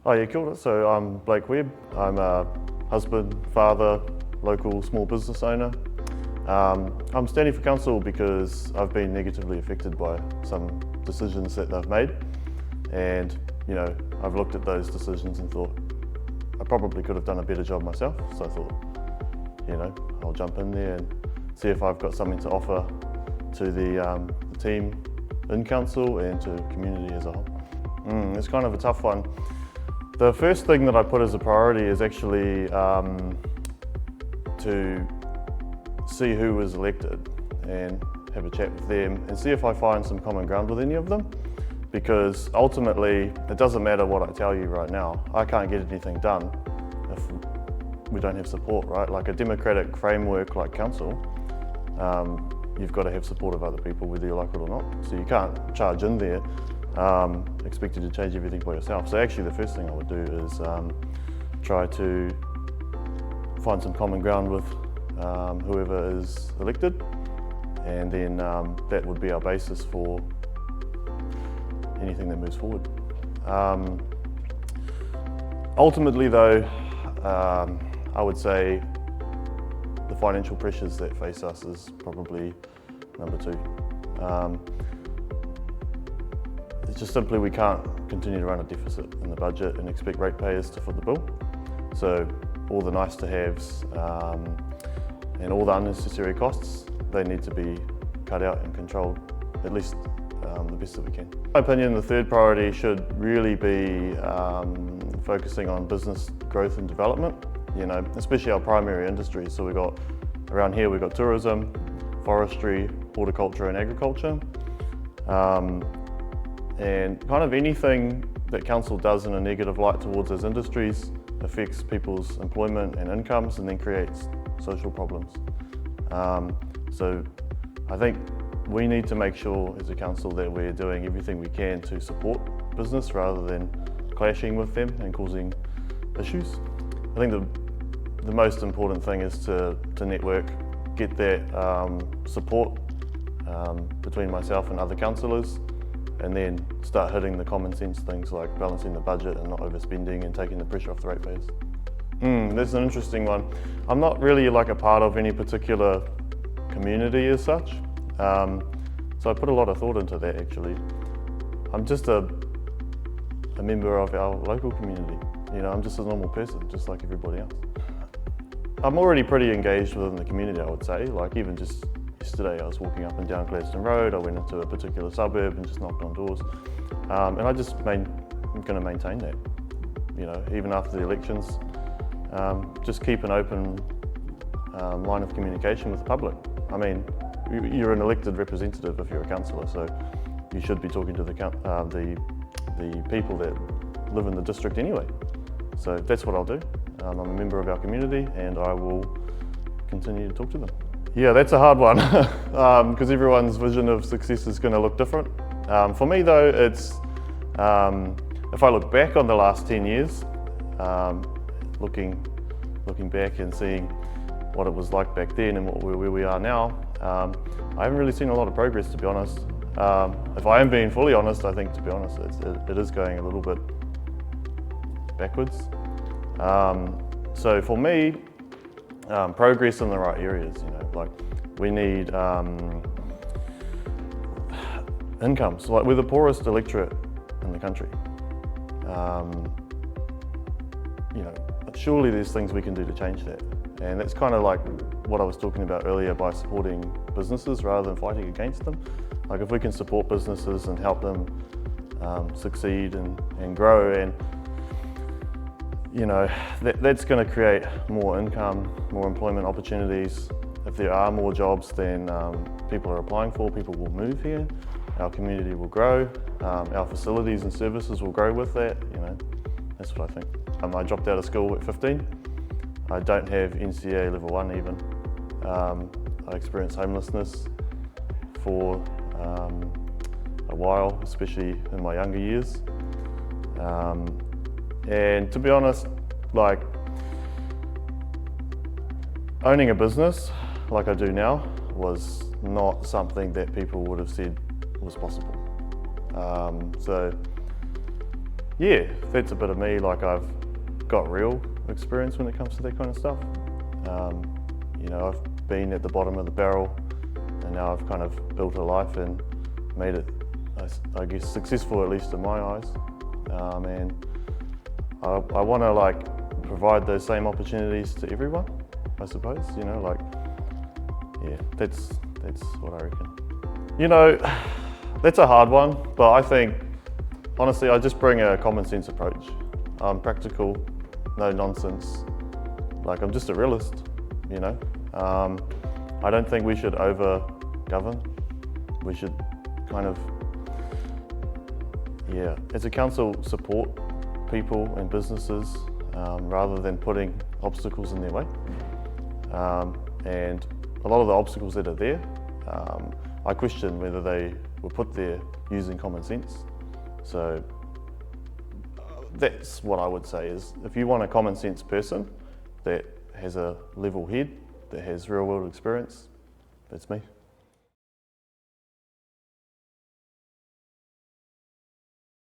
Oh yeah, kia ora. So I'm Blake Webb. I'm a husband, father, local small business owner. I'm standing for council because I've been negatively affected by some decisions that they've made, and I've looked at those decisions and thought I probably could have done a better job myself. So I thought, I'll jump in there and see if I've got something to offer to the team in council and to the community as a whole. It's kind of a tough one. The first thing that I put as a priority is actually to see who was elected and have a chat with them and see if I find some common ground with any of them, because ultimately it doesn't matter what I tell you right now. I can't get anything done if we don't have support, right? Like a democratic framework like council, you've got to have support of other people whether you like it or not. So you can't charge in there expect you to change everything by yourself. So actually the first thing I would do is try to find some common ground with whoever is elected, and then that would be our basis for anything that moves forward. Ultimately though, I would say the financial pressures that face us is probably number two. It's just simply we can't continue to run a deficit in the budget and expect ratepayers to foot the bill. So all the nice to haves and all the unnecessary costs, they need to be cut out and controlled, at least the best that we can. In my opinion, the third priority should really be focusing on business growth and development, especially our primary industries. So around here we've got tourism, forestry, horticulture and agriculture. And kind of anything that council does in a negative light towards those industries affects people's employment and incomes and then creates social problems. So I think we need to make sure as a council that we're doing everything we can to support business rather than clashing with them and causing issues. I think the most important thing is to network, get that support between myself and other councillors, and then start hitting the common sense things like balancing the budget and not overspending and taking the pressure off the ratepayers. That's an interesting one. I'm not really like a part of any particular community as such, so I put a lot of thought into that actually. I'm just a member of our local community. I'm just a normal person, just like everybody else. I'm already pretty engaged within the community, I would say. Like even just yesterday I was walking up and down Gladstone Road, I went into a particular suburb and just knocked on doors. And I'm going to maintain that, even after the elections. Just keep an open line of communication with the public. I mean, you're an elected representative if you're a councillor, so you should be talking to the people that live in the district anyway. So that's what I'll do. I'm a member of our community and I will continue to talk to them. Yeah, that's a hard one because everyone's vision of success is going to look different. For me though, it's if I look back on the last 10 years, looking back and seeing what it was like back then and where we are now, I haven't really seen a lot of progress, to be honest. If I am being fully honest, I think, to be honest, it is going a little bit backwards. So for me, progress in the right areas, like we need incomes. Like we're the poorest electorate in the country. Surely there's things we can do to change that. And that's kind of like what I was talking about earlier by supporting businesses rather than fighting against them. Like if we can support businesses and help them succeed and grow, and that's going to create more income, more employment opportunities. If there are more jobs than people are applying for, people will move here, our community will grow, our facilities and services will grow with that, that's what I think. I dropped out of school at 15. I don't have NCA level 1 even. I experienced homelessness for a while, especially in my younger years. And to be honest, like owning a business like I do now was not something that people would have said was possible. So Yeah, that's a bit of me. Like, I've got real experience when it comes to that kind of stuff. You know, I've been at the bottom of the barrel, and now I've kind of built a life and made it, I guess, successful, at least in my eyes. And I want to like provide those same opportunities to everyone, I suppose. You know, like, yeah, that's what I reckon. You know, that's a hard one, but I think, honestly, I just bring a common sense approach. I'm practical, no nonsense. Like, I'm just a realist, you know. I don't think we should over-govern. We should kind of, yeah, as a council, support people and businesses rather than putting obstacles in their way. And a lot of the obstacles that are there, I question whether they were put there using common sense. So that's what I would say is, if you want a common sense person that has a level head, that has real world experience, that's me.